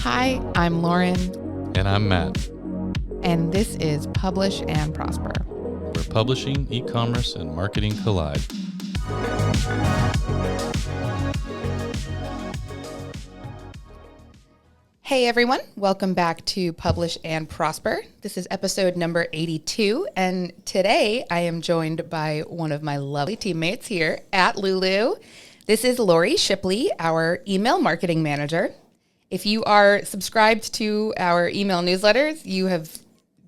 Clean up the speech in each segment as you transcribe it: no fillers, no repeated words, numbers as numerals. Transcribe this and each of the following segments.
Hi, I'm Lauren. And I'm Matt. And this is Publish and Prosper, Where publishing, e-commerce, and marketing collide. Hey everyone, welcome back to Publish and Prosper. This is episode number 82, and today I am joined by one of my lovely teammates here at Lulu. This is Laurie Shipley, our email marketing manager. If you are subscribed to our email newsletters, you have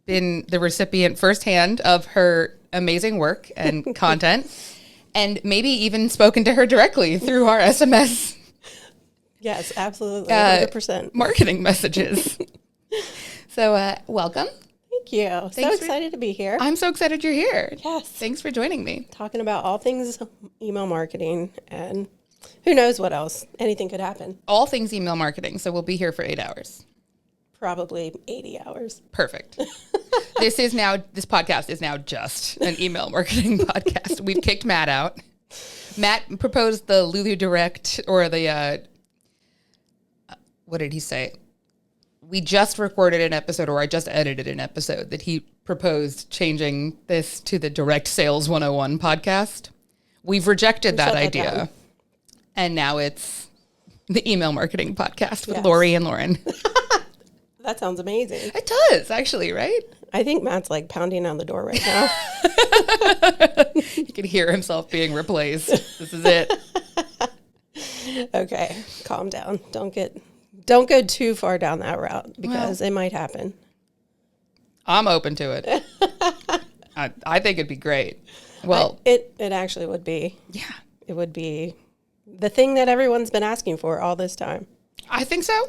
been the recipient firsthand of her amazing work and content, and maybe even spoken to her directly through our SMS. Yes, absolutely. 100%. Marketing messages. So welcome. Thank you. So excited to be here. I'm so excited you're here. Yes. Thanks for joining me. Talking about all things email marketing, and who knows what else. Anything could happen. All things email marketing. So we'll be here for 8 hours. Probably 80 hours. Perfect. This podcast is now just an email marketing podcast. We've kicked Matt out. Matt proposed the Lulu Direct, or the, what did he say? We just recorded an episode, or I just edited an episode that he proposed changing this to the Direct Sales 101 podcast. We've rejected that idea. Down. And now it's the email marketing podcast with Laurie and Lauren. That sounds amazing. It does, actually, right? I think Matt's like pounding on the door right now. You can hear himself being replaced. This is it. Okay, calm down. Don't go too far down that route, because it might happen. I'm open to it. I think it'd be great. Well, it actually would be. Yeah. It would be the thing that everyone's been asking for all this time. I think so.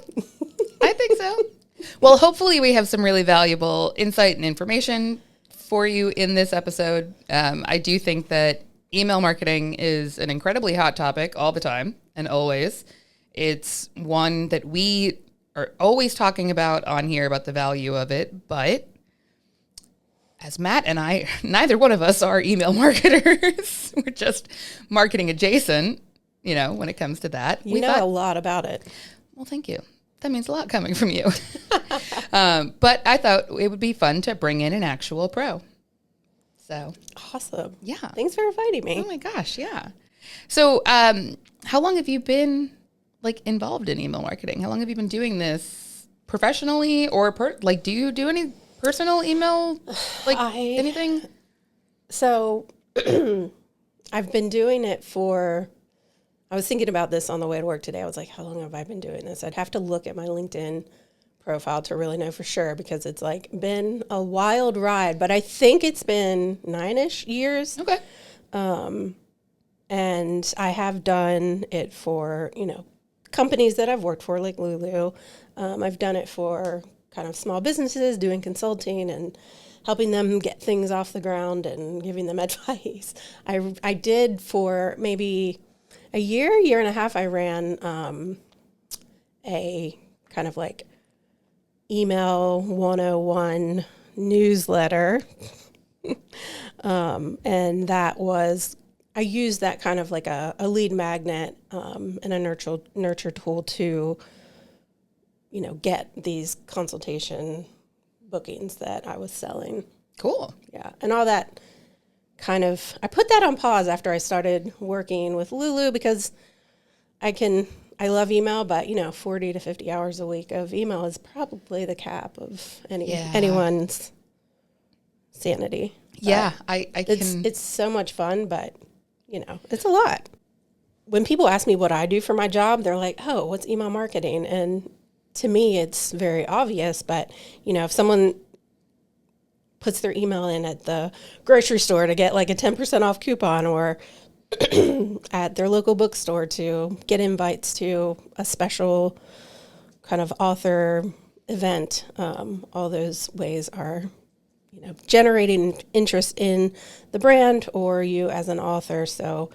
Well, hopefully we have some really valuable insight and information for you in this episode. I do think that email marketing is an incredibly hot topic all the time and always. It's one that we are always talking about on here, about the value of it. But as Matt and I, neither one of us are email marketers. We're just marketing adjacent, when it comes to that. We know a lot about it. Well, thank you. That means a lot coming from you. But I thought it would be fun to bring in an actual pro. So awesome. Yeah. Thanks for inviting me. Oh my gosh. Yeah. So how long have you been involved in email marketing? How long have you been doing this professionally, or do you do any personal email, anything? So I've been doing it I was thinking about this on the way to work today. I was like, how long have I been doing this? I'd have to look at my LinkedIn profile to really know for sure, because it's been a wild ride, but I think it's been 9-ish years. Okay. And I have done it for, companies that I've worked for, like Lulu. I've done it for kind of small businesses, doing consulting and helping them get things off the ground and giving them advice. I did for maybe a year and a half. I ran a kind of email 101 newsletter. And that was, I used that kind of like a lead magnet and a nurture tool to, get these consultation bookings that I was selling. Cool. Yeah. And all that I put that on pause after I started working with Lulu, because I love email, but 40 to 50 hours a week of email is probably the cap of anyone's sanity. Yeah. It's so much fun, but it's a lot. When people ask me what I do for my job, they're like, oh, what's email marketing? And to me, it's very obvious, but if someone puts their email in at the grocery store to get a 10% off coupon, or at their local bookstore to get invites to a special kind of author event, all those ways are, generating interest in the brand or you as an author. So,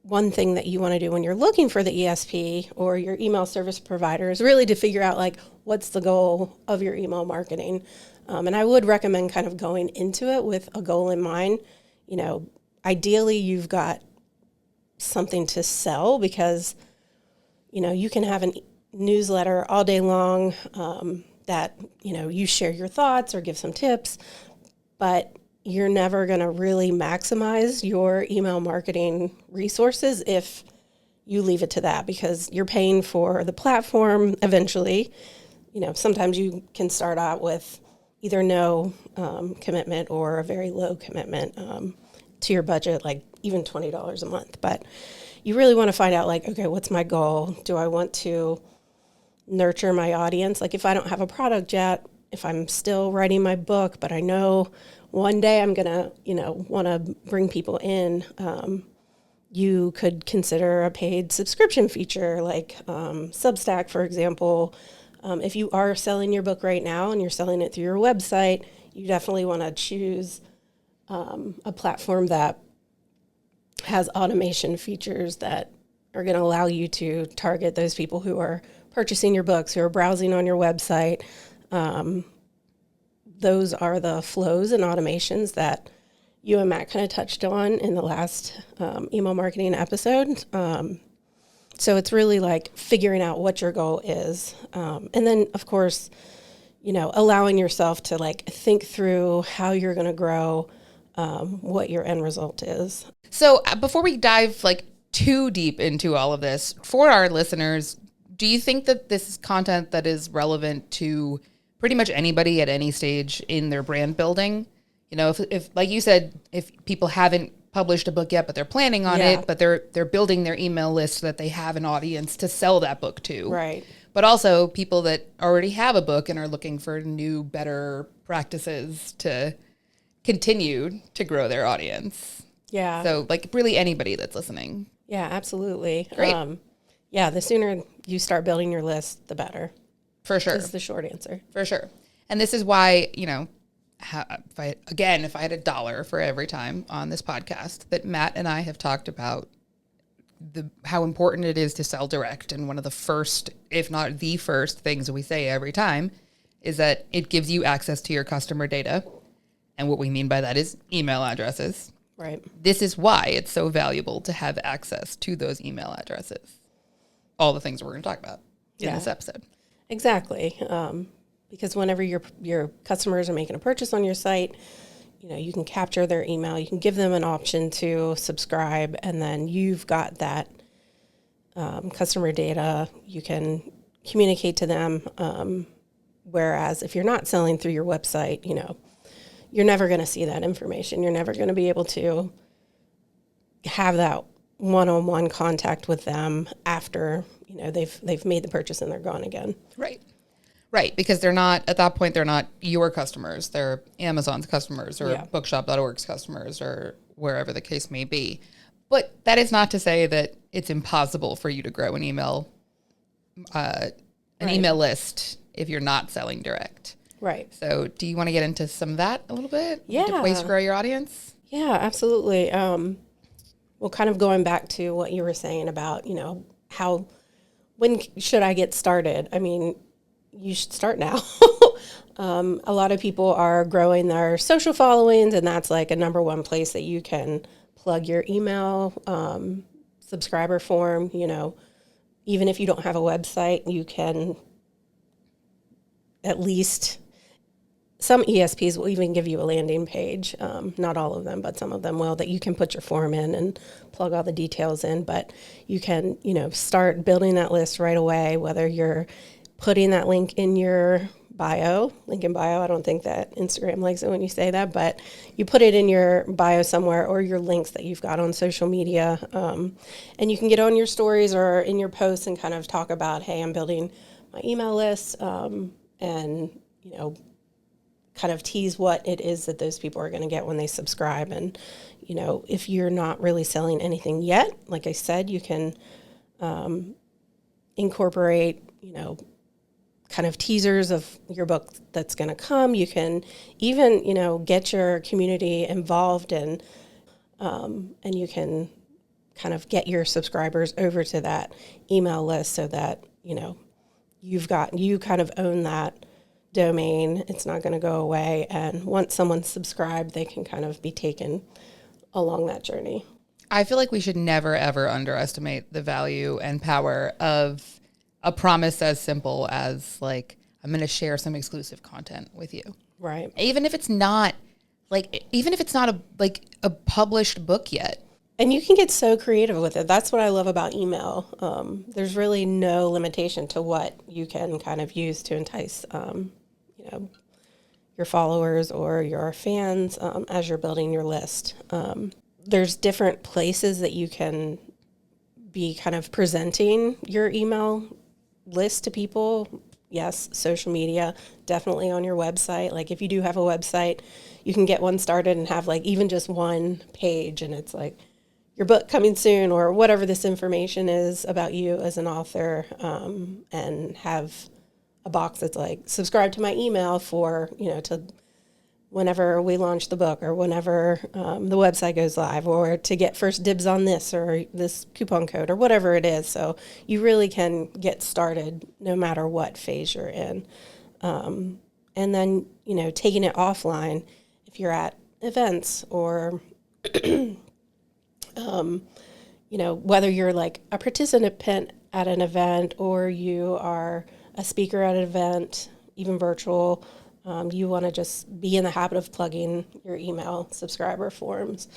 one thing that you want to do when you're looking for the ESP or your email service provider is really to figure out what's the goal of your email marketing. And I would recommend kind of going into it with a goal in mind. Ideally you've got something to sell, because, you can have newsletter all day long, that, you share your thoughts or give some tips, but you're never going to really maximize your email marketing resources if you leave it to that, because you're paying for the platform eventually. Sometimes you can start out with either no commitment or a very low commitment to your budget, like even $20 a month. But you really want to find out, like, okay, what's my goal? Do I want to nurture my audience? Like, if I don't have a product yet, if I'm still writing my book, but I know one day I'm going to, want to bring people in, you could consider a paid subscription feature like Substack, for example. If you are selling your book right now and you're selling it through your website, you definitely want to choose a platform that has automation features that are going to allow you to target those people who are purchasing your books, who are browsing on your website. Those are the flows and automations that you and Matt kind of touched on in the last email marketing episode. So it's really like figuring out what your goal is. And then, of course, allowing yourself to like think through how you're going to grow, what your end result is. So before we dive like too deep into all of this, for our listeners, do you think that this is content that is relevant to pretty much anybody at any stage in their brand building? If like you said, if people haven't published a book yet, but they're planning on it, but they're building their email list so that they have an audience to sell that book to. Right. But also people that already have a book and are looking for new, better practices to continue to grow their audience. Yeah. So like really anybody that's listening. Yeah, absolutely. Great. The sooner you start building your list, the better. For sure. Is the short answer. For sure. And this is why, if I had $1 for every time on this podcast that Matt and I have talked about how important it is to sell direct. And one of the first, if not the first things we say every time is that it gives you access to your customer data. And what we mean by that is email addresses. Right. This is why it's so valuable to have access to those email addresses. All the things we're going to talk about in this episode. Exactly. Because whenever your customers are making a purchase on your site, you can capture their email, you can give them an option to subscribe, and then you've got that customer data. You can communicate to them. Whereas if you're not selling through your website, you're never going to see that information. You're never going to be able to have that one-on-one contact with them after, they've made the purchase and they're gone again. Right. Right. Because they're not, at that point, they're not your customers. They're Amazon's customers or bookshop.org's customers or wherever the case may be. But that is not to say that it's impossible for you to grow an email list if you're not selling direct. Right. So do you want to get into some of that a little bit? Yeah. Ways to grow your audience? Yeah, absolutely. Well, kind of going back to what you were saying about, when should I get started? I mean, you should start now. A lot of people are growing their social followings, and that's like a number one place that you can plug your email subscriber form. Even if you don't have a website, you can at least... Some ESPs will even give you a landing page. Not all of them, but some of them will, that you can put your form in and plug all the details in. But you can, start building that list right away, whether you're putting that link in your bio, link in bio. I don't think that Instagram likes it when you say that, but you put it in your bio somewhere, or your links that you've got on social media. And you can get on your stories or in your posts and kind of talk about, hey, I'm building my email list, and, kind of tease what it is that those people are going to get when they subscribe. And, if you're not really selling anything yet, like I said, you can incorporate, kind of teasers of your book that's going to come. You can even, get your community involved and you can kind of get your subscribers over to that email list so that, you kind of own that domain. It's not going to go away. And once someone's subscribed, they can kind of be taken along that journey. I feel like we should never, ever underestimate the value and power of a promise as simple as like, I'm going to share some exclusive content with you. Right. Even if it's not a published book yet. And you can get so creative with it. That's what I love about email. There's really no limitation to what you can kind of use to entice, your followers or your fans as you're building your list. There's different places that you can be kind of presenting your email list to people. Yes, social media, definitely on your website. Like if you do have a website, you can get one started and have like even just one page, and it's like your book coming soon or whatever this information is about you as an author, and have a box that's like subscribe to my email for, to whenever we launch the book or whenever the website goes live, or to get first dibs on this or this coupon code or whatever it is. So you really can get started no matter what phase you're in. And then, taking it offline if you're at events or, whether you're like a participant at an event or you are a speaker at an event, even virtual, you want to just be in the habit of plugging your email subscriber forms.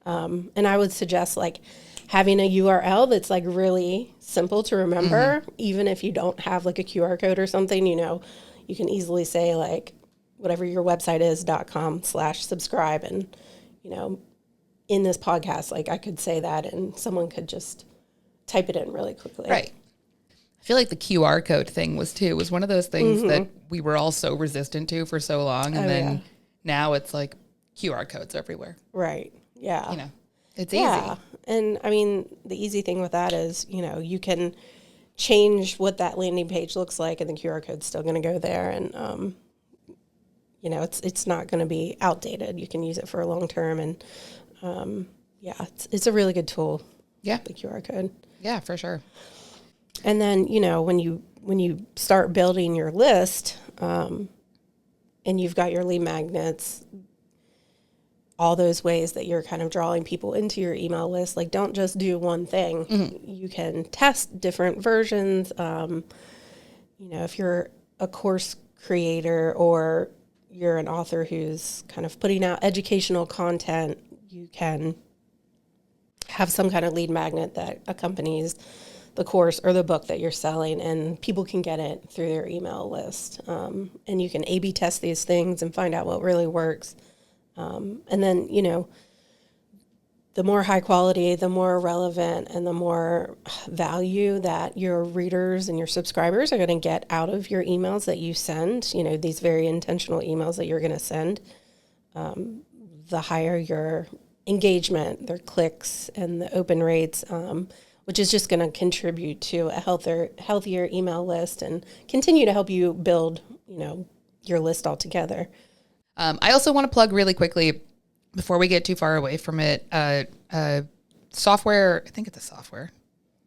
And I would suggest like having a URL that's like really simple to remember, even if you don't have like a QR code or something, you can easily say like whatever your website is, .com/subscribe. And, in this podcast, like I could say that and someone could just type it in really quickly. Right. I feel like the QR code thing was one of those things that we were all so resistant to for so long. And now it's like QR codes everywhere. Right. Yeah. It's yeah. easy. And I mean, the easy thing with that is, you can change what that landing page looks like and the QR code's still going to go there. And, it's not going to be outdated. You can use it for a long term. And, it's a really good tool. Yeah. The QR code. Yeah, for sure. And then, when you start building your list, and you've got your lead magnets, all those ways that you're kind of drawing people into your email list, like don't just do one thing. You can test different versions. If you're a course creator or you're an author who's kind of putting out educational content, you can have some kind of lead magnet that accompanies the course or the book that you're selling, and people can get it through their email list. And you can A/B test these things and find out what really works. And then, the more high quality, the more relevant, and the more value that your readers and your subscribers are going to get out of your emails that you send, these very intentional emails that you're going to send, the higher your engagement, their clicks, and the open rates, which is just going to contribute to a healthier email list and continue to help you build, your list altogether. I also want to plug really quickly, before we get too far away from it, software, I think it's a software.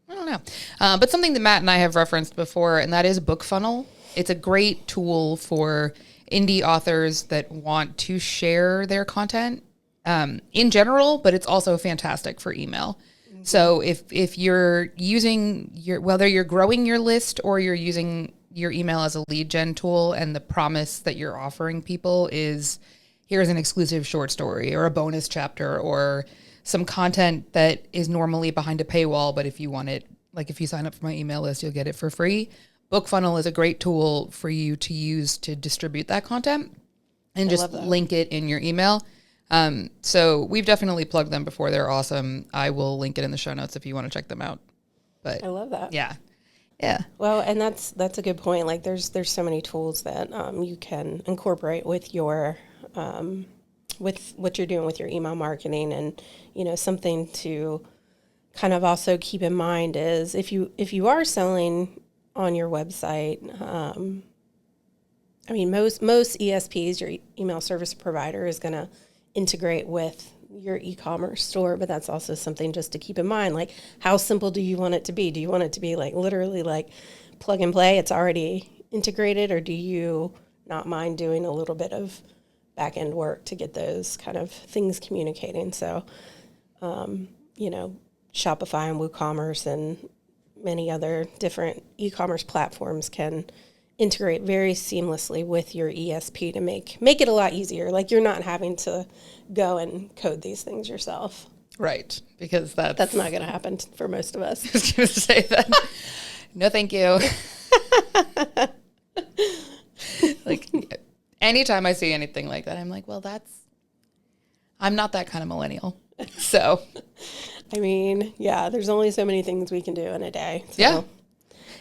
I don't know. But something that Matt and I have referenced before, and that is BookFunnel. It's a great tool for indie authors that want to share their content in general, but it's also fantastic for email. So if you're using whether you're growing your list or you're using your email as a lead gen tool, and the promise that you're offering people is here's an exclusive short story or a bonus chapter or some content that is normally behind a paywall, but if you want it, like if you sign up for my email list, you'll get it for free. BookFunnel is a great tool for you to use to distribute that content and just link it in your email. So we've definitely plugged them before. They're awesome. I will link it in the show notes if you want to check them out. But I love that. Yeah. Yeah. Well, and that's a good point. Like there's so many tools that you can incorporate with your with what you're doing with your email marketing. And something to kind of also keep in mind is if you are selling on your website, most ESPs, your email service provider, is going to integrate with your e-commerce store, but that's also something just to keep in mind. Like, how simple do you want it to be? Do you want it to be like literally like plug and play, it's already integrated, or do you not mind doing a little bit of back end work to get those kind of things communicating? So, Shopify and WooCommerce and many other different e-commerce platforms can integrate very seamlessly with your ESP to make it a lot easier. Like you're not having to go and code these things yourself. Right. Because That's not going to happen for most of us. I was going to say that. No, thank you. Like anytime I see anything like that, I'm like, well, I'm not that kind of millennial. So, I mean, yeah, there's only so many things we can do in a day. So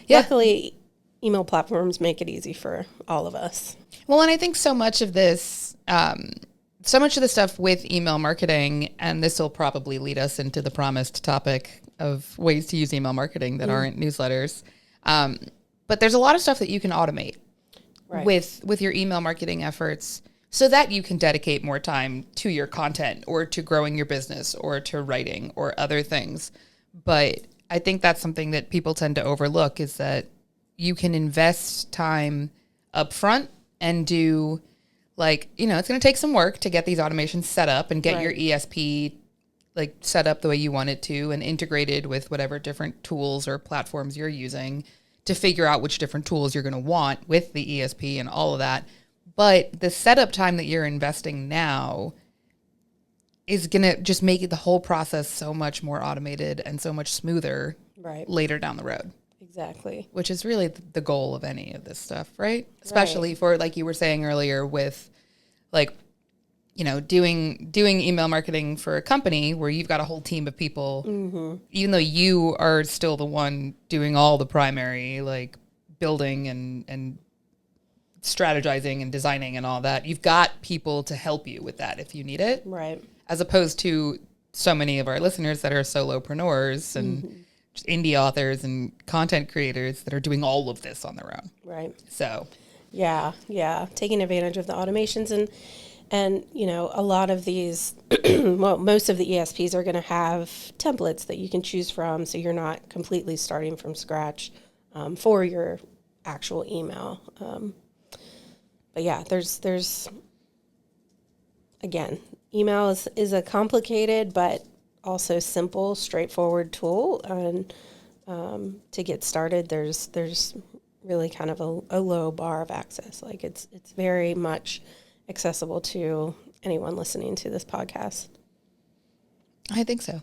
yeah. Luckily, email platforms make it easy for all of us. Well, and I think so much of this, so much of the stuff with email marketing, and this will probably lead us into the promised topic of ways to use email marketing that aren't newsletters. But there's a lot of stuff that you can automate with your email marketing efforts so that you can dedicate more time to your content or to growing your business or to writing or other things. But I think that's something that people tend to overlook, is that you can invest time up front and do, like, it's going to take some work to get these automations set up and get your ESP like set up the way you want it to and integrated with whatever different tools or platforms you're using to figure out which different tools you're going to want with the ESP and all of that. But the setup time that you're investing now is going to just make the whole process so much more automated and so much smoother later down the road. Exactly. Which is really the goal of any of this stuff, right? Especially for, like you were saying earlier, with like, doing email marketing for a company where you've got a whole team of people, even though you are still the one doing all the primary, like building and strategizing and designing and all that, you've got people to help you with that if you need it. Right. As opposed to so many of our listeners that are solopreneurs and just indie authors and content creators that are doing all of this on their own. Right. So, yeah, taking advantage of the automations and a lot of these, well, most of the ESPs are going to have templates that you can choose from, so you're not completely starting from scratch for your actual email. But yeah, there's again, email is a complicated but also simple, straightforward tool, and to get started, there's really kind of a low bar of access. Like it's very much accessible to anyone listening to this podcast. I think so.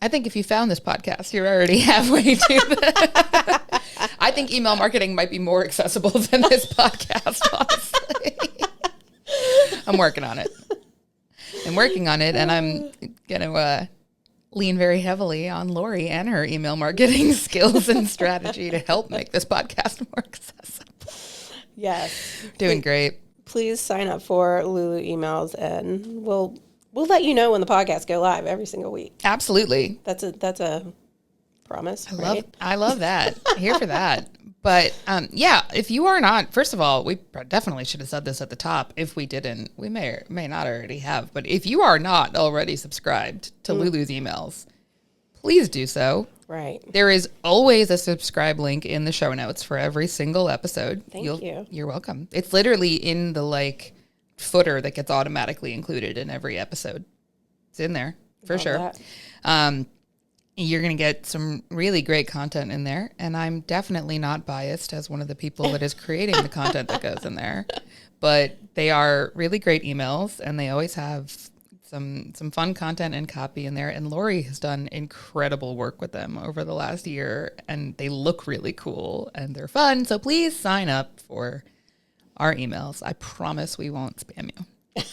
I think if you found this podcast, you're already halfway to the... I think email marketing might be more accessible than this podcast, honestly. I'm working on it. And I'm going to lean very heavily on Laurie and her email marketing skills and strategy to help make this podcast more accessible. Yes. Doing great. Please sign up for Lulu emails, and we'll let you know when the podcasts go live every single week. Absolutely. That's a promise. I love that. Here for that. But yeah, if you are not, first of all, we definitely should have said this at the top. If we didn't, we may or may not already have. But if you are not already subscribed to Lulu's emails, please do so. Right. There is always a subscribe link in the show notes for every single episode. Thank you. You're welcome. It's literally in the footer that gets automatically included in every episode. It's in there for sure. You're going to get some really great content in there. And I'm definitely not biased as one of the people that is creating the content that goes in there. But they are really great emails, and they always have some fun content and copy in there. And Laurie has done incredible work with them over the last year, and they look really cool and they're fun. So please sign up for our emails. I promise we won't spam you.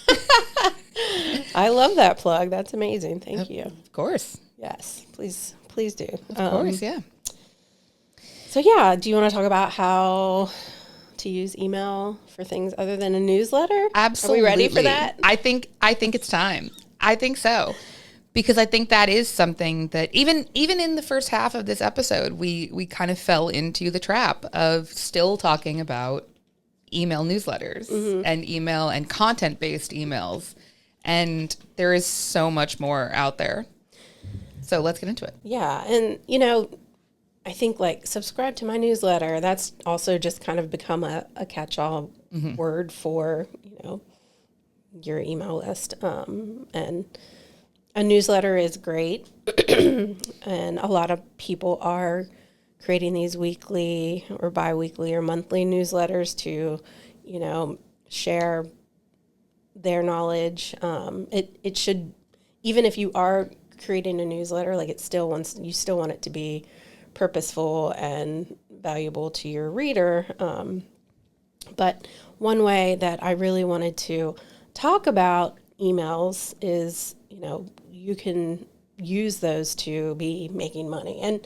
I love that plug. That's amazing. Thank you. Of course. Yes, please do. Of course, yeah. So yeah, do you want to talk about how to use email for things other than a newsletter? Absolutely. Are we ready for that? I think it's time. I think so. Because I think that is something that even in the first half of this episode, we kind of fell into the trap of still talking about email newsletters and email and content-based emails. And there is so much more out there. So let's get into it. Yeah. And, I think subscribe to my newsletter, that's also just kind of become a catch-all word for, your email list. And a newsletter is great. And a lot of people are creating these weekly or biweekly or monthly newsletters to, share their knowledge. It should, even if you are creating a newsletter, like you still want it to be purposeful and valuable to your reader. But one way that I really wanted to talk about emails is, you can use those to be making money. And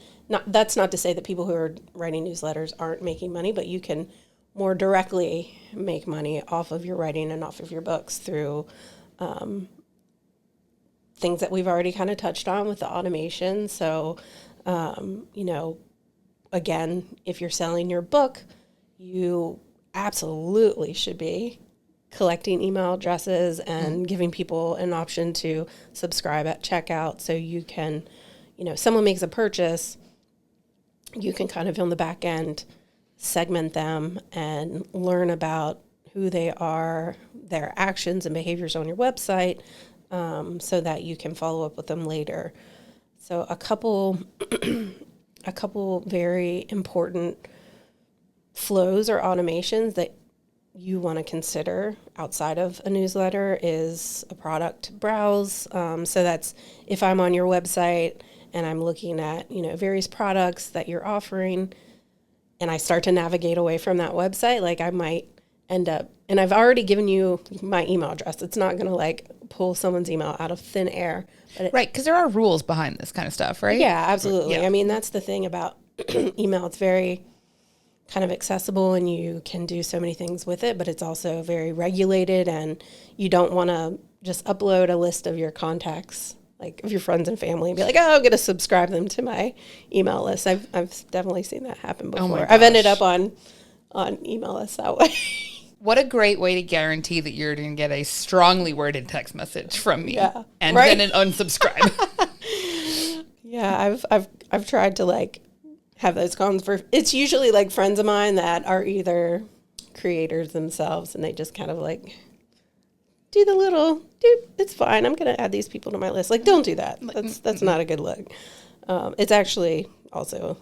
that's not to say that people who are writing newsletters aren't making money, but you can more directly make money off of your writing and off of your books through things that we've already kind of touched on with the automation. So, again, if you're selling your book, you absolutely should be collecting email addresses and giving people an option to subscribe at checkout, so you can, someone makes a purchase, you can kind of on the back end segment them and learn about who they are, their actions and behaviors on your website, so that you can follow up with them later. So a couple very important flows or automations that you want to consider outside of a newsletter is a product browse. So that's if I'm on your website and I'm looking at, various products that you're offering, and I start to navigate away from that website, like I might end up, and I've already given you my email address. It's not going to pull someone's email out of thin air. But Right, because there are rules behind this kind of stuff, right? Yeah, absolutely. Yeah. I mean, that's the thing about email. It's very kind of accessible and you can do so many things with it, but it's also very regulated, and you don't want to just upload a list of your contacts, like of your friends and family, and be like, oh, I'm going to subscribe them to my email list. I've definitely seen that happen before. my I've ended gosh. up on email lists that way. What a great way to guarantee that you're going to get a strongly worded text message from me, Yeah, and right? then an unsubscribe. Yeah, I've tried to have those cons for, it's usually friends of mine that are either creators themselves, and they just kind of do the little, dude, it's fine, I'm going to add these people to my list. Don't do that. That's not a good look. It's actually also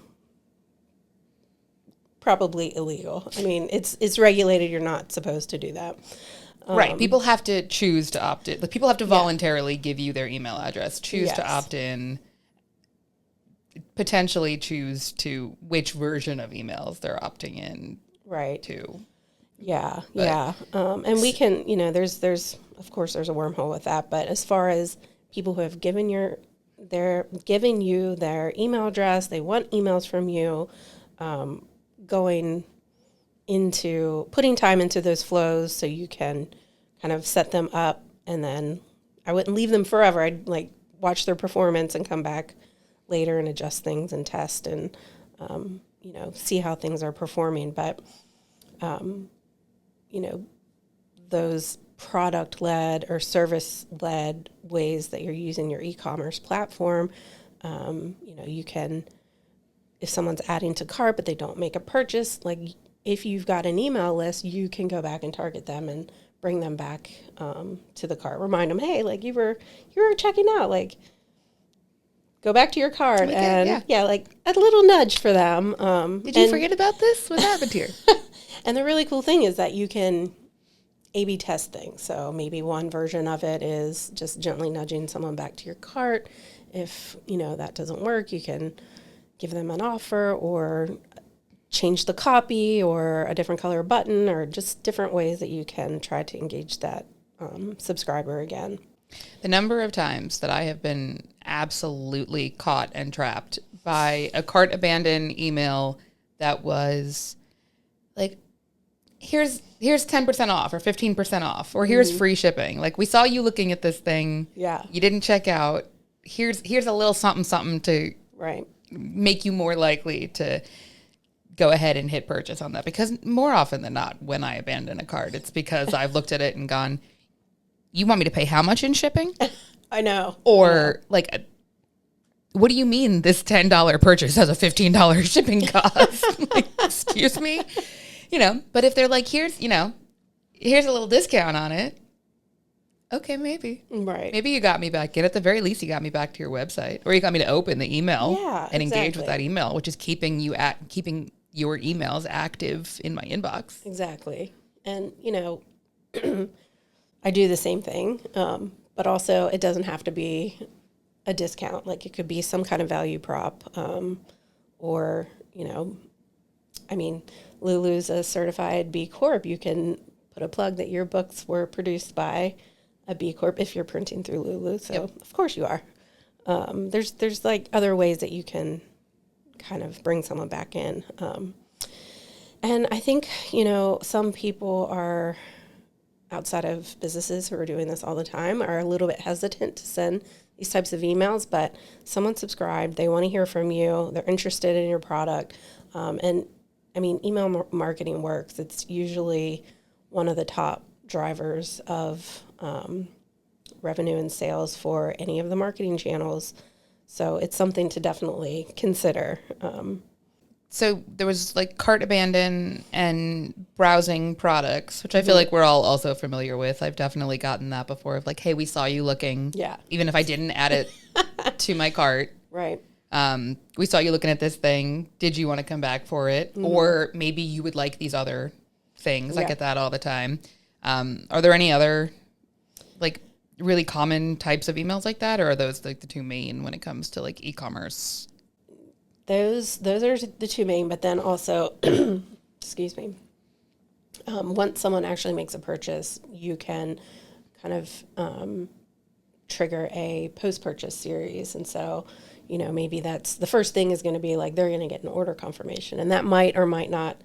probably illegal. I mean, it's regulated. You're not supposed to do that. Right. People have to choose to opt in. People have to voluntarily give you their email address, choose to Yes. opt in, potentially choose to which version of emails they're opting in Right. to. Yeah. Yeah. And we can, there's of course there's a wormhole with that, but as far as people who have given you their email address, they want emails from you, going into putting time into those flows so you can kind of set them up, and then I wouldn't leave them forever. I'd watch their performance and come back later and adjust things and test and see how things are performing. But those product-led or service-led ways that you're using your e-commerce platform, you can, if someone's adding to cart but they don't make a purchase, if you've got an email list, you can go back and target them and bring them back to the cart. Remind them, hey, you were checking out, go back to your cart, and a little nudge for them. Did you forget about this? What happened here? And the really cool thing is that you can A/B test things. So maybe one version of it is just gently nudging someone back to your cart. If that doesn't work, you can give them an offer or change the copy or a different color button, or just different ways that you can try to engage that subscriber again. The number of times that I have been absolutely caught and trapped by a cart abandoned email that was here's 10% off or 15% off, or here's free shipping. We saw you looking at this thing. Yeah. You didn't check out. Here's a little something to Right. make you more likely to go ahead and hit purchase on that. Because more often than not, when I abandon a cart, it's because I've looked at it and gone, you want me to pay how much in shipping? I know. Or what do you mean this $10 purchase has a $15 shipping cost? Excuse me? But if they're here's a little discount on it, Okay, maybe. Right. Maybe you got me back in. At the very least, you got me back to your website, or you got me to open the email and engage with that email, which is keeping your emails active in my inbox. Exactly. And, I do the same thing, but also it doesn't have to be a discount. Like it could be some kind of value prop, or, Lulu's a certified B Corp. You can put a plug that your books were produced by a B Corp if you're printing through Lulu. So Of course you are. There's like other ways that you can kind of bring someone back in. And I think, some people are outside of businesses who are doing this all the time are a little bit hesitant to send these types of emails, but someone subscribed, they want to hear from you, they're interested in your product. Email marketing works. It's usually one of the top drivers of revenue and sales for any of the marketing channels. So it's something to definitely consider. So there was like cart abandon and browsing products, which I feel like we're all also familiar with. I've definitely gotten that before of like, hey, we saw you looking. Yeah. Even if I didn't add it to my cart. Right. We saw you looking at this thing. Did you want to come back for it? Or maybe you would like these other things. I get that all the time. Are there any other like really common types of emails like that? Or are those like the two main when it comes to like e-commerce? Those are the two main, but then also, excuse me, once someone actually makes a purchase, you can kind of trigger a post-purchase series. And so, maybe that's the first thing is going to be like they're going to get an order confirmation. And that might or might not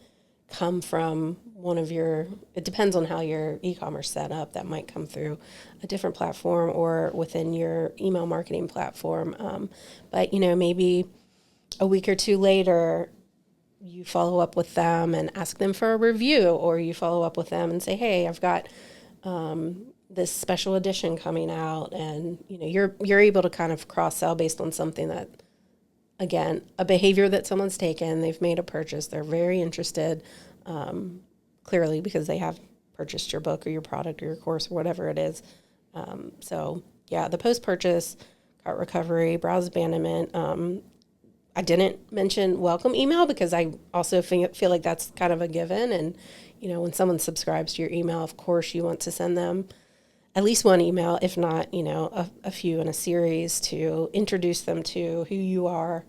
come from one of it depends on how your e-commerce set up. That might come through a different platform or within your email marketing platform. But, maybe a week or two later, you follow up with them and ask them for a review, or you follow up with them and say, hey, I've got this special edition coming out, and you're able to kind of cross-sell based on something that, again, a behavior that someone's taken, they've made a purchase, they're very interested, clearly because they have purchased your book or your product or your course or whatever it is. The post-purchase, cart recovery, browse abandonment, I didn't mention welcome email because I also feel like that's kind of a given. And, when someone subscribes to your email, of course you want to send them at least one email, if not, a few in a series to introduce them to who you are,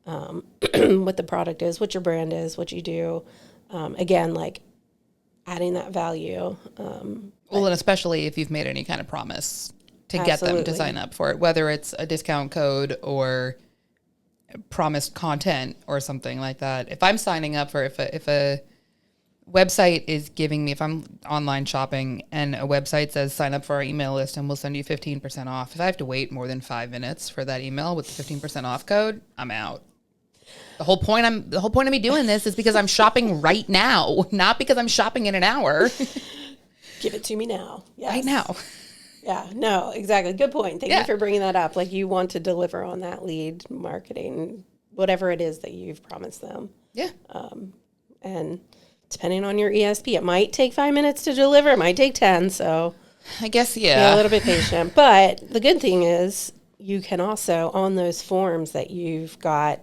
what the product is, what your brand is, what you do. Again, like adding that value. And especially if you've made any kind of promise to get them to sign up for it, whether it's a discount code or promised content or something like that. If I'm signing up for, if a website is giving me, if I'm online shopping and a website says sign up for our email list and we'll send you 15% off, if I have to wait more than 5 minutes for that email with the 15% off code, I'm out. The whole point of me doing this is because I'm shopping right now, not because I'm shopping in an hour. Give it to me now. Yes. Right now. Yeah, no, exactly. Good point. Thank you for bringing that up. Like you want to deliver on that lead marketing, whatever it is that you've promised them. Yeah. And depending on your ESP, it might take 5 minutes to deliver. It might take 10. So I guess, be a little bit patient. But the good thing is you can also, on those forms that you've got,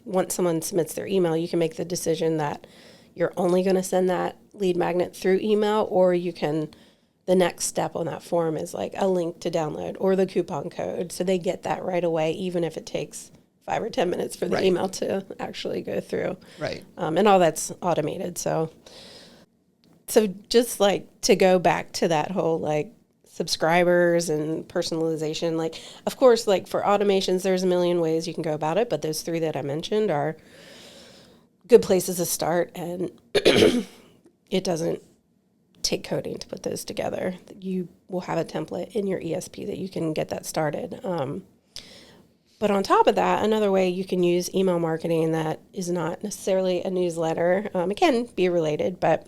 once someone submits their email, you can make the decision that you're only going to send that lead magnet through email, or you can, the next step on that form is like a link to download or the coupon code. So they get that right away, even if it takes 5 or 10 minutes for the email to actually go through. Right. And all that's automated. So just like to go back to that whole like subscribers and personalization, like, of course, like for automations, there's a million ways you can go about it, but those 3 that I mentioned are good places to start. And it doesn't take coding to put those together. You will have a template in your ESP that you can get that started. But on top of that, another way you can use email marketing that is not necessarily a newsletter, it can be related, but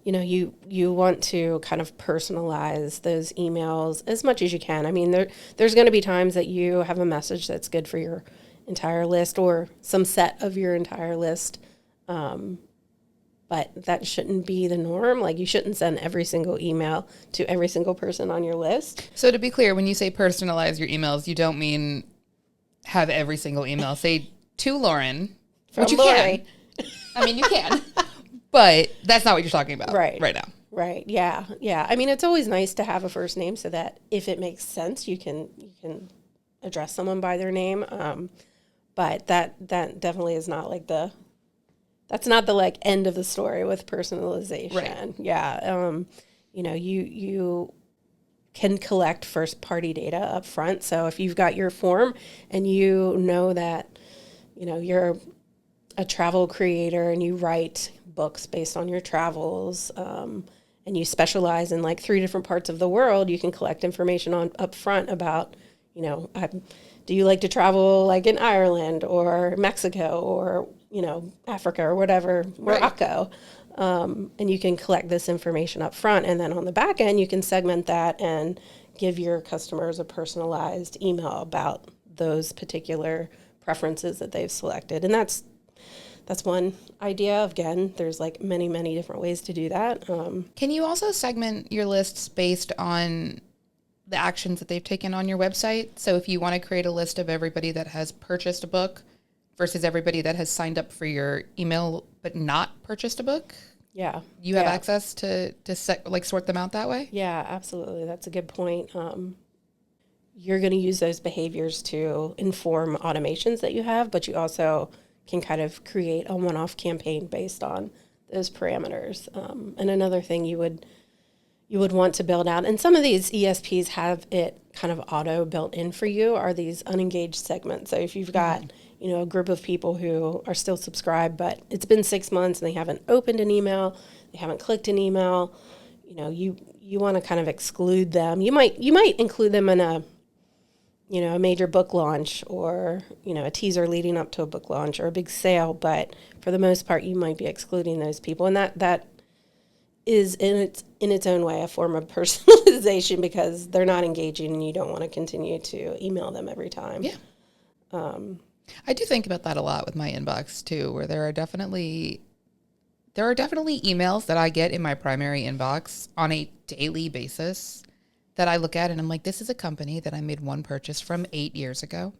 you want to kind of personalize those emails as much as you can. I mean, there's going to be times that you have a message that's good for your entire list or some set of your entire list. but that shouldn't be the norm. Like, you shouldn't send every single email to every single person on your list. So to be clear, when you say personalize your emails, you don't mean have every single email. Say to Lauren, which you Laurie. can. I mean, you can. But that's not what you're talking about right now. Right. Yeah. Yeah. I mean, it's always nice to have a first name so that if it makes sense, you can address someone by their name. But that definitely is not like that's not the like end of the story with personalization. Right. Yeah. You can collect first party data up front. So if you've got your form and you know that, you're a travel creator and you write books based on your travels, and you specialize in like 3 different parts of the world, you can collect information on up front about, do you like to travel like in Ireland or Mexico or, Africa or whatever, Morocco. And you can collect this information up front. And then on the back end, you can segment that and give your customers a personalized email about those particular preferences that they've selected. And that's one idea. Again, there's like many, many different ways to do that. Can you also segment your lists based on the actions that they've taken on your website? So if you want to create a list of everybody that has purchased a book versus everybody that has signed up for your email but not purchased a book? Yeah. You have access to sort them out that way? Yeah, absolutely. That's a good point. You're going to use those behaviors to inform automations that you have, but you also can kind of create a one-off campaign based on those parameters. And another thing you would want to build out, and some of these ESPs have it kind of auto built in for you, are these unengaged segments. So if you've got a group of people who are still subscribed, but it's been 6 months and they haven't opened an email, they haven't clicked an email, you want to kind of exclude them. You might include them in a major book launch or, a teaser leading up to a book launch or a big sale. But for the most part, you might be excluding those people. And that is in its own way a form of personalization because they're not engaging and you don't want to continue to email them every time. Yeah. I do think about that a lot with my inbox too, where there are definitely emails that I get in my primary inbox on a daily basis that I look at and I'm like, this is a company that I made one purchase from 8 years ago.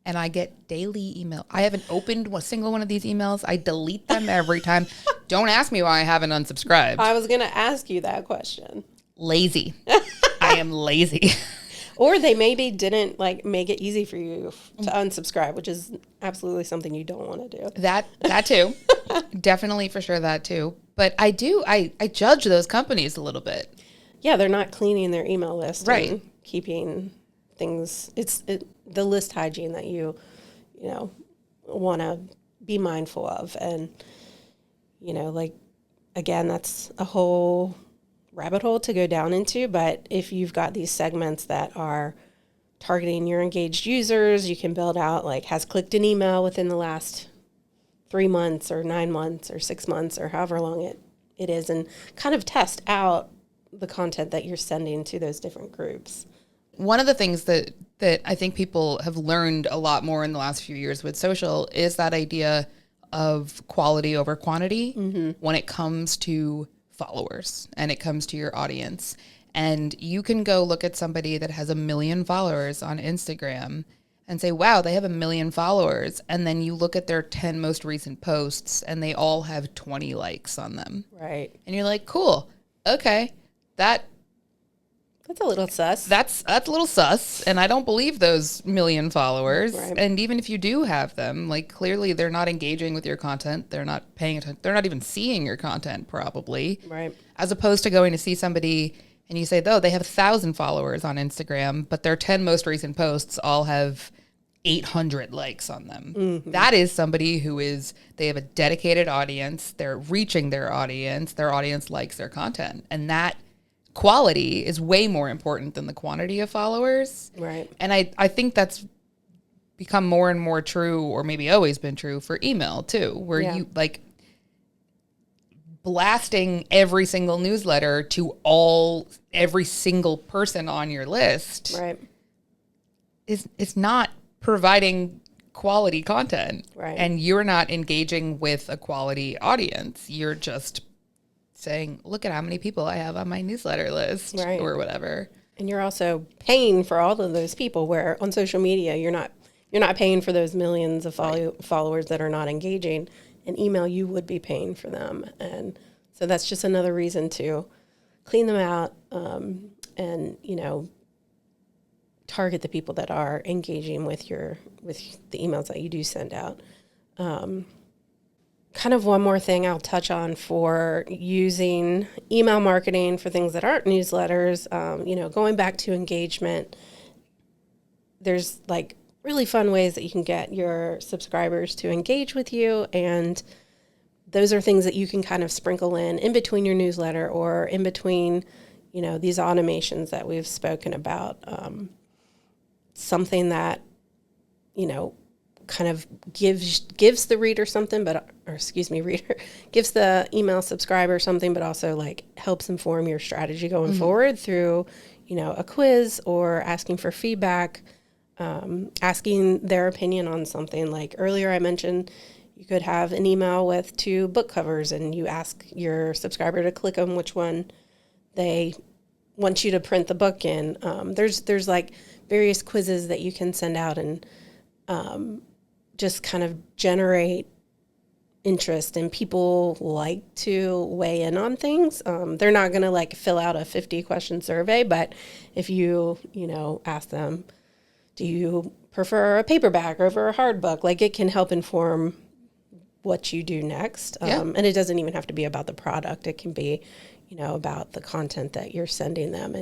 And I get daily email. I haven't opened a single one of these emails. I delete them every time. Don't ask me why I haven't unsubscribed. I was going to ask you that question. Lazy. I am lazy. Or they maybe didn't make it easy for you to unsubscribe, which is absolutely something you don't want to do. That too. Definitely for sure that too. But I judge those companies a little bit. Yeah, they're not cleaning their email list, right? And keeping things. It's the list hygiene that you want to be mindful of, and again, that's a whole rabbit hole to go down into. But if you've got these segments that are targeting your engaged users, you can build out has clicked an email within the last 3 months or 9 months or 6 months or however long it is, and kind of test out the content that you're sending to those different groups. One of the things that I think people have learned a lot more in the last few years with social is that idea of quality over quantity when it comes to followers and it comes to your audience. And you can go look at somebody that has 1 million followers on Instagram and say, wow, they have 1 million followers. And then you look at their 10 most recent posts and they all have 20 likes on them. Right. And you're like, cool. Okay. That's a little sus. That's a little sus, and I don't believe those 1 million followers. Right. And even if you do have them, clearly they're not engaging with your content. They're not paying attention. They're not even seeing your content probably. Right. As opposed to going to see somebody and you say, oh, they have 1,000 followers on Instagram, but their 10 most recent posts all have 800 likes on them. Mm-hmm. That is somebody they have a dedicated audience. They're reaching their audience likes their content. And that quality is way more important than the quantity of followers. Right. And I think that's become more and more true, or maybe always been true for email too, where you blasting every single newsletter to every single person on your list. Right. It's not providing quality content. Right. And you're not engaging with a quality audience. You're just saying, look at how many people I have on my newsletter list Right. or whatever. And you're also paying for all of those people, where on social media, you're not paying for those millions of followers that are not engaging. In email, you would be paying for them. And so that's just another reason to clean them out, and, target the people that are engaging with the emails that you do send out. Kind of one more thing I'll touch on for using email marketing for things that aren't newsletters, going back to engagement, there's like really fun ways that you can get your subscribers to engage with you. And those are things that you can kind of sprinkle in between your newsletter or in between, these automations that we've spoken about. Something that, kind of gives the reader something, gives the email subscriber something, but also like helps inform your strategy going forward through, a quiz or asking for feedback, asking their opinion on something. Like earlier I mentioned, you could have an email with 2 book covers and you ask your subscriber to click on which one they want you to print the book in. There's like various quizzes that you can send out and just kind of generate interest, and people like to weigh in on things. They're not going to like fill out a 50-question survey, but if you ask them, do you prefer a paperback over a hard book? Like, it can help inform what you do next. And it doesn't even have to be about the product. It can be, about the content that you're sending them,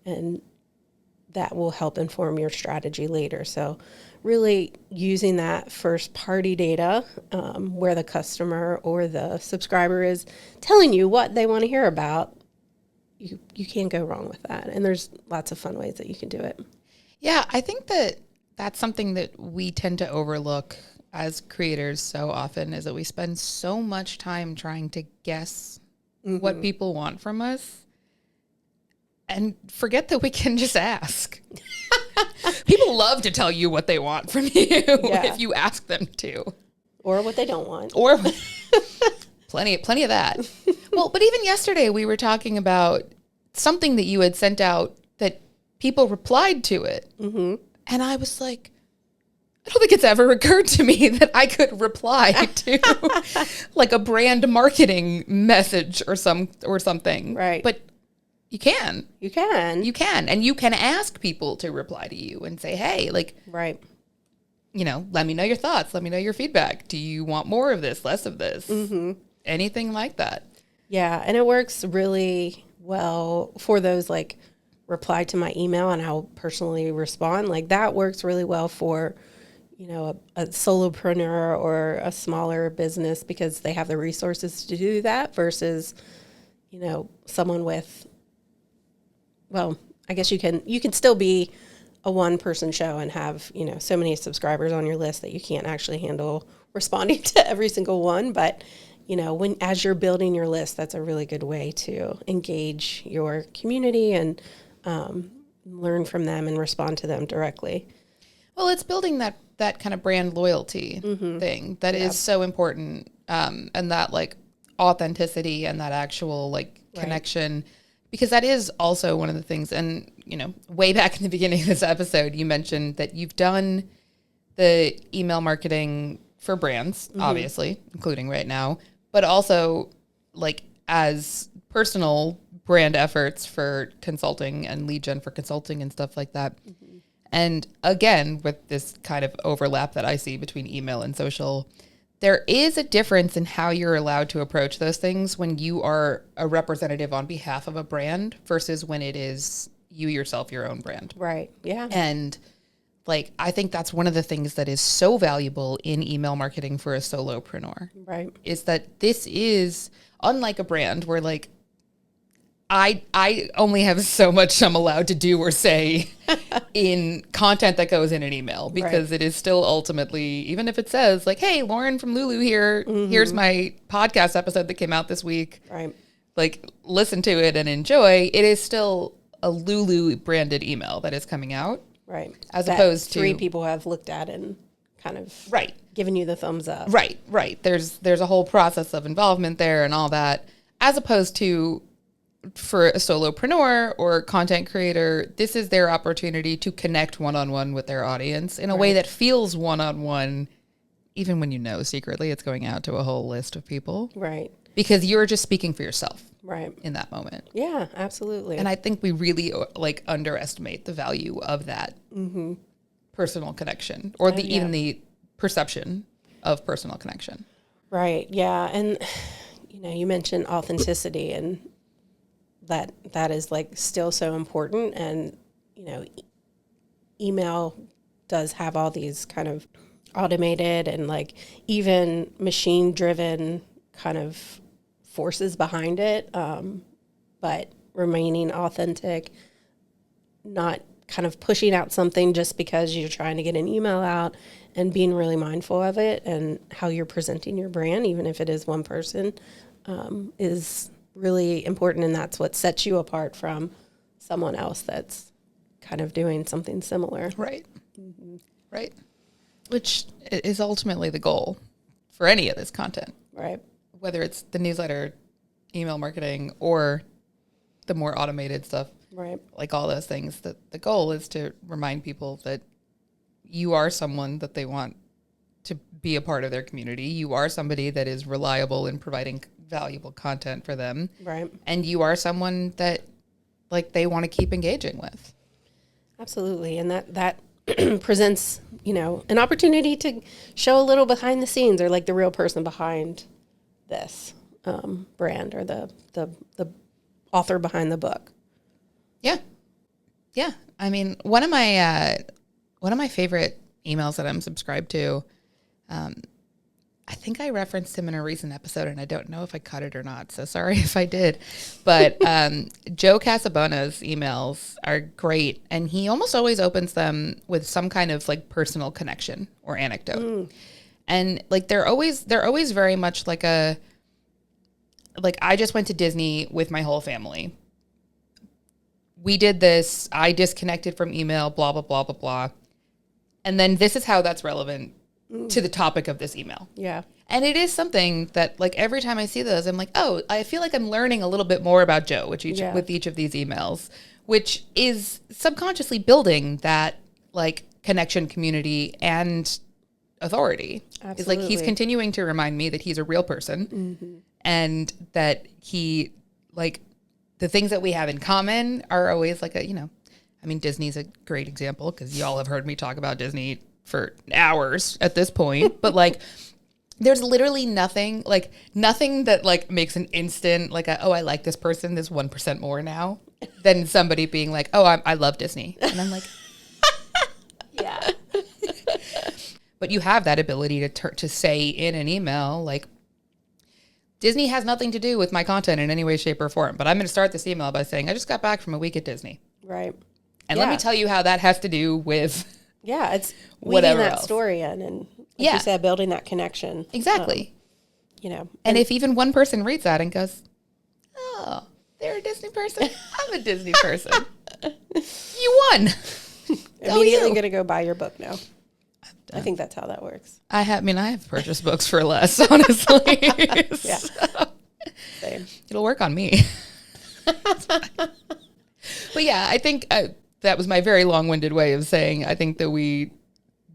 and that will help inform your strategy later. So really using that first party data, where the customer or the subscriber is telling you what they want to hear about, you can't go wrong with that. And there's lots of fun ways that you can do it. Yeah, I think that's something that we tend to overlook as creators so often, is that we spend so much time trying to guess what people want from us and forget that we can just ask. People love to tell you what they want from you if you ask them to. Or what they don't want. Or plenty of that. Well, but even yesterday we were talking about something that you had sent out that people replied to it. Mm-hmm. And I was like, I don't think it's ever occurred to me that I could reply to like a brand marketing message or something. Right. But you can. You can. And you can ask people to reply to you and say, hey, like, right. Let me know your thoughts. Let me know your feedback. Do you want more of this, less of this? Mm-hmm. Anything like that. Yeah. And it works really well for those like reply to my email and I'll personally respond. Like, that works really well for, a solopreneur or a smaller business, because they have the resources to do that versus, someone with, well, I guess you can still be a one-person show and have, so many subscribers on your list that you can't actually handle responding to every single one. But, as you're building your list, that's a really good way to engage your community and learn from them and respond to them directly. Well, it's building that kind of brand loyalty thing that is so important, and that like authenticity and that actual like connection, because that is also one of the things. And way back in the beginning of this episode, you mentioned that you've done the email marketing for brands, obviously, including right now, but also like as personal brand efforts for consulting and lead gen for consulting and stuff like that. And again, with this kind of overlap that I see between email and social, there is a difference in how you're allowed to approach those things when you are a representative on behalf of a brand versus when it is you yourself, your own brand. Right. Yeah. And like, I think that's one of the things that is so valuable in email marketing for a solopreneur. Right. Is that this is unlike a brand where like, I only have so much I'm allowed to do or say in content that goes in an email, because it is still ultimately, even if it says like, hey, Lauren from Lulu here, here's my podcast episode that came out this week. Right. Like, listen to it and enjoy. It is still a Lulu branded email that is coming out. Right. As that opposed to 3 people have looked at and kind of Right. giving you the thumbs up. Right. There's a whole process of involvement there and all that, as opposed to for a solopreneur or content creator, this is their opportunity to connect one-on-one with their audience in a way that feels one-on-one, even when you know secretly it's going out to a whole list of people. Right. Because you're just speaking for yourself. Right. In that moment. Yeah, absolutely. And I think we really like underestimate the value of that personal connection or even the perception of personal connection. Right. Yeah. And, you mentioned authenticity, and that is like still so important. And, email does have all these kind of automated and like even machine driven kind of forces behind it. But remaining authentic, not kind of pushing out something just because you're trying to get an email out, and being really mindful of it and how you're presenting your brand, even if it is one person, is really important. And that's what sets you apart from someone else that's kind of doing something similar. Right. Right. Which is ultimately the goal for any of this content. Right. Whether it's the newsletter, email marketing, or the more automated stuff. Right. Like all those things, that the goal is to remind people that you are someone that they want to be a part of their community. You are somebody that is reliable in providing valuable content for them. Right. And you are someone that like they want to keep engaging with. Absolutely. And that presents, an opportunity to show a little behind the scenes, or like the real person behind this brand, or the author behind the book. Yeah. Yeah. I mean, one of my favorite emails that I'm subscribed to, I think I referenced him in a recent episode, and I don't know if I cut it or not, so sorry if I did. But Joe Casabona's emails are great, and he almost always opens them with some kind of like personal connection or anecdote. And like they're always very much like I just went to Disney with my whole family. We did this, I disconnected from email, blah, blah, blah, blah, blah. And then this is how that's relevant to the topic of this email. Yeah. And it is something that like every time I see those, I'm like, oh, I feel like I'm learning a little bit more about Joe with each of these emails, which is subconsciously building that like connection, community, and authority. Absolutely. It's like he's continuing to remind me that he's a real person and that he like the things that we have in common are always like Disney's a great example because y'all have heard me talk about Disney for hours at this point, but like there's literally nothing that like makes an instant like I like this person this 1% more now than somebody being like, oh, I love Disney. And I'm like, yeah. But you have that ability to say in an email, like, Disney has nothing to do with my content in any way, shape, or form. But I'm going to start this email by saying, I just got back from a week at Disney. Right. And let me tell you how that has to do with it's whatever weaving that else. story in, and like you said, building that connection. Exactly. And if even one person reads that and goes, oh, they're a Disney person. I'm a Disney person. You won. Immediately going to go buy your book now. I think that's how that works. I have purchased books for less, honestly. Yeah. Same. It'll work on me. But yeah, I think that was my very long-winded way of saying I think that we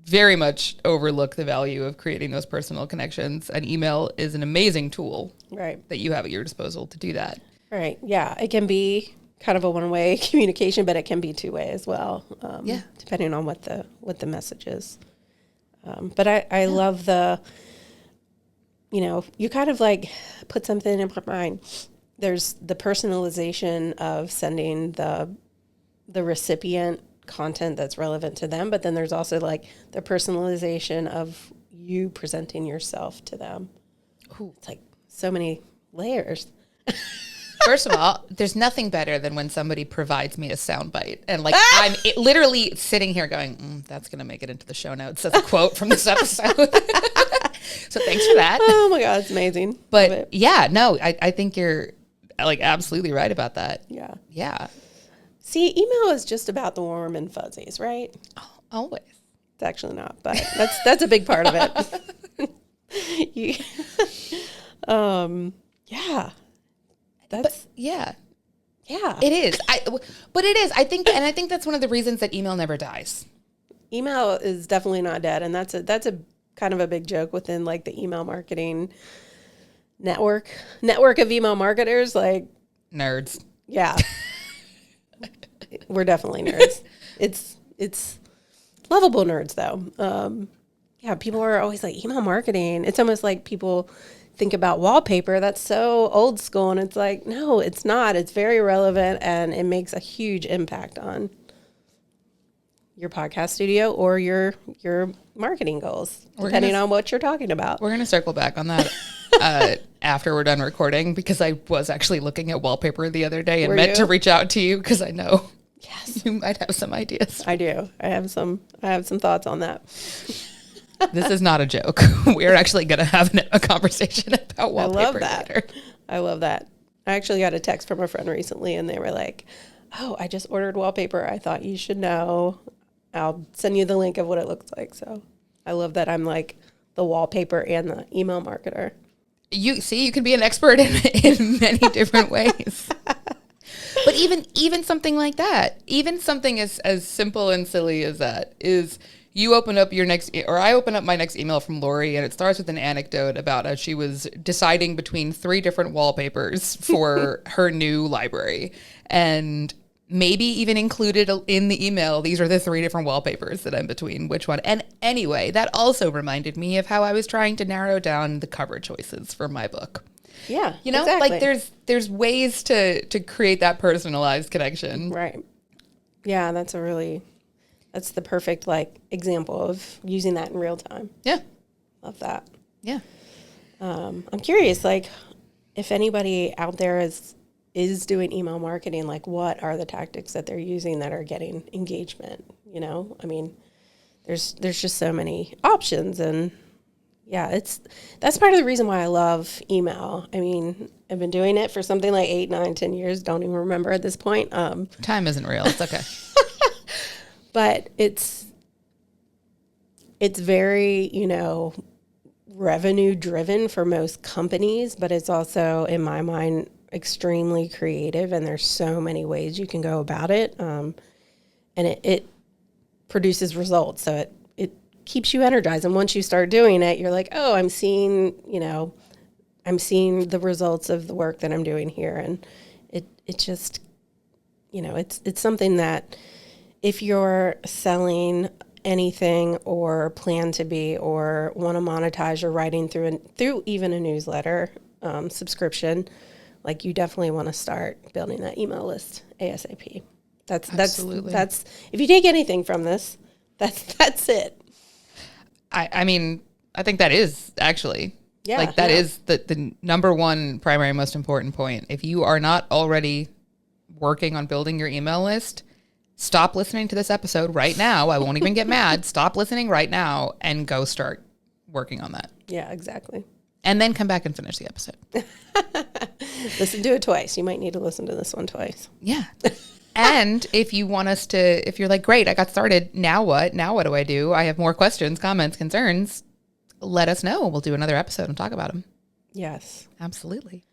very much overlook the value of creating those personal connections. And email is an amazing tool that you have at your disposal to do that. Right. Yeah. It can be kind of a one-way communication, but it can be two-way as well. Depending on what the message is. But I love the, you kind of like put something in my mind. There's the personalization of sending the recipient content that's relevant to them, but then there's also like the personalization of you presenting yourself to them. Ooh, it's like so many layers. First of all, there's nothing better than when somebody provides me a soundbite. And like I'm literally sitting here going, that's going to make it into the show notes as a quote from this episode. So thanks for that. Oh my God, it's amazing. But yeah, no, I think you're like absolutely right about that. Yeah. Yeah. See, email is just about the warm and fuzzies, right? Oh, always. It's actually not, but that's a big part of it. Yeah. Yeah. Yeah. It is. But it is. I think that's one of the reasons that email never dies. Email is definitely not dead, and that's a kind of a big joke within like the email marketing network of email marketers. Like Nerds. Yeah. We're definitely nerds. It's lovable nerds though. Yeah, people are always like email marketing. It's almost like people think about wallpaper. That's so old school, and it's like, no, it's not. It's very relevant, and it makes a huge impact on your podcast studio or your marketing goals, depending on what you're talking about. We're going to circle back on that after we're done recording, because I was actually looking at wallpaper the other day and meant to reach out to you because I know you might have some ideas. I do. I have some thoughts on that. This is not a joke. We're actually going to have a conversation about wallpaper. I love that. Later. I love that. I actually got a text from a friend recently, and they were like, "Oh, I just ordered wallpaper. I thought you should know. I'll send you the link of what it looks like." So I love that I'm like the wallpaper and the email marketer. You can be an expert in many different ways. But even something like that, even something as simple and silly as that is, you open up I open up my next email from Laurie, and it starts with an anecdote about how she was deciding between 3 different wallpapers for her new library, and maybe even included in the email, these are the 3 different wallpapers that I'm between which one. And anyway, that also reminded me of how I was trying to narrow down the cover choices for my book. Yeah, you know, exactly. like there's ways to create that personalized connection. Right. Yeah, that's the perfect like example of using that in real time. Yeah. Love that. Yeah. I'm curious, like, if anybody out there is doing email marketing, like what are the tactics that they're using that are getting engagement? You know, I mean, there's just so many options, and yeah, that's part of the reason why I love email. I mean, I've been doing it for something like 8, 9, 10 years. Don't even remember at this point. Time isn't real. It's okay. But it's very, revenue driven for most companies, but it's also, in my mind, extremely creative, and there's so many ways you can go about it. And it produces results. So it keeps you energized. And once you start doing it, you're like, oh, I'm seeing the results of the work that I'm doing here. And it just, it's something that if you're selling anything or plan to be or want to monetize your writing through even a newsletter subscription, like you definitely want to start building that email list ASAP. Absolutely. That's if you take anything from this, that's it. I mean, I think that is actually, that is the number one primary most important point. If you are not already working on building your email list, stop listening to this episode right now. I won't even get mad. Stop listening right now and go start working on that. Yeah, exactly. And then come back and finish the episode. Listen to it twice. You might need to listen to this one twice. Yeah. And if you want us to, if you're like, great, I got started. Now what? Now what do I do? I have more questions, comments, concerns. Let us know. We'll do another episode and talk about them. Yes. Absolutely.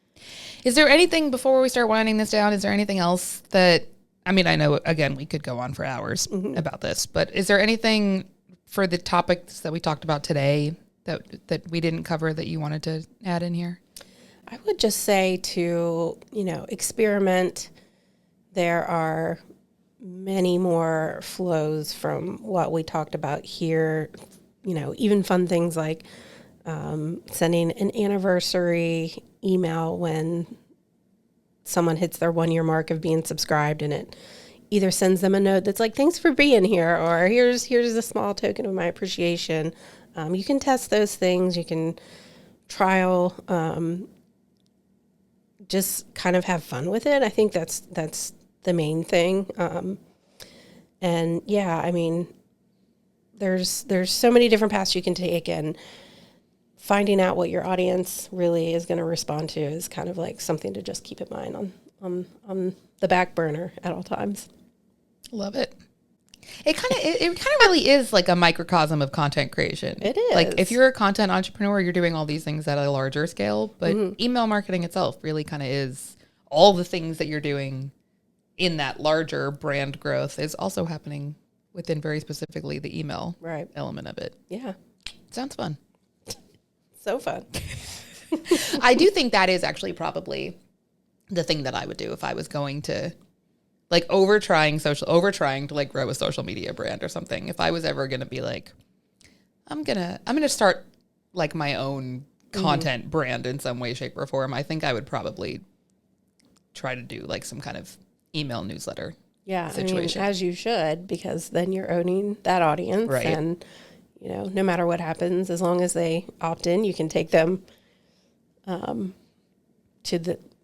Is there anything, before we start winding this down, is there anything else that, I mean, I know, again, we could go on for hours about this, but is there anything for the topics that we talked about today that we didn't cover that you wanted to add in here? I would just say to, experiment. There are many more flows from what we talked about here, even fun things like sending an anniversary email when someone hits their 1-year mark of being subscribed, and it either sends them a note that's like, thanks for being here, or here's a small token of my appreciation. You can test those things. You can trial, just kind of have fun with it. I think that's the main thing. And yeah, I mean, there's so many different paths you can take, and finding out what your audience really is going to respond to is kind of like something to just keep in mind on the back burner at all times. Love it. It kind of really is like a microcosm of content creation. It is. Like if you're a content entrepreneur, you're doing all these things at a larger scale, but email marketing itself really kind of is all the things that you're doing in that larger brand growth is also happening within very specifically the email element of it. Yeah. Sounds fun. So fun. I do think that is actually probably the thing that I would do if I was going to like over trying to like grow a social media brand or something. If I was ever going to be like, I'm going to start like my own content brand in some way, shape or form, I think I would probably try to do like some kind of email newsletter situation. As you should, because then you're owning that audience. Right. And, you know, no matter what happens, as long as they opt in, you can take them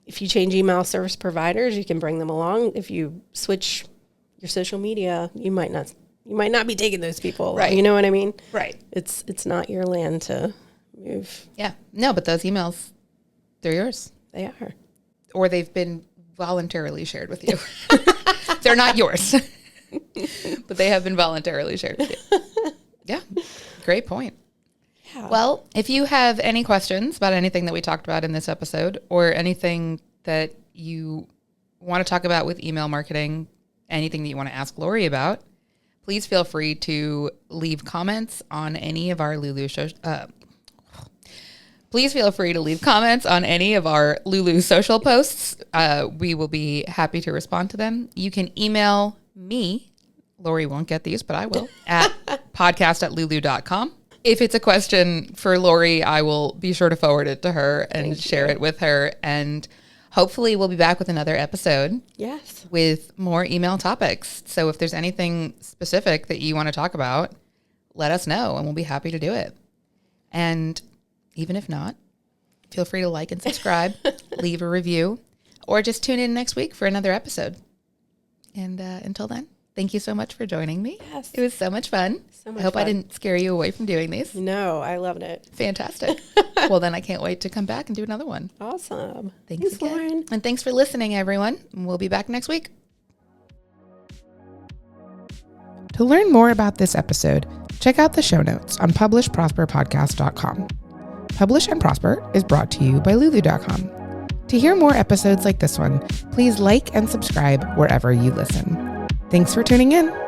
if you change email service providers, you can bring them along. If you switch your social media, you might not be taking those people along. Right. You know what I mean? Right. It's not your land to move. Yeah. No, but those emails, they're yours. They are. Or they've been voluntarily shared with you. They're not yours, but they have been voluntarily shared with you. Yeah. Great point. Yeah. Well, if you have any questions about anything that we talked about in this episode or anything that you want to talk about with email marketing, anything that you want to ask Laurie about, please feel free to leave comments on any of our Lulu shows. Please feel free to leave comments on any of our Lulu social posts. We will be happy to respond to them. You can email me. Laurie won't get these, but I will, at podcast@lulu.com. If it's a question for Laurie, I will be sure to forward it to her and share it with her. And hopefully we'll be back with another episode. Yes. With more email topics. So if there's anything specific that you want to talk about, let us know and we'll be happy to do it. And even if not, feel free to like and subscribe, leave a review, or just tune in next week for another episode. And until then, thank you so much for joining me. Yes. It was so much fun. So I hope I didn't scare you away from doing these. No, I loved it. Fantastic. Well, then I can't wait to come back and do another one. Awesome. Thanks again. Lauren. And thanks for listening, everyone. We'll be back next week. To learn more about this episode, check out the show notes on publishprosperpodcast.com. Publish and Prosper is brought to you by Lulu.com. To hear more episodes like this one, please like and subscribe wherever you listen. Thanks for tuning in.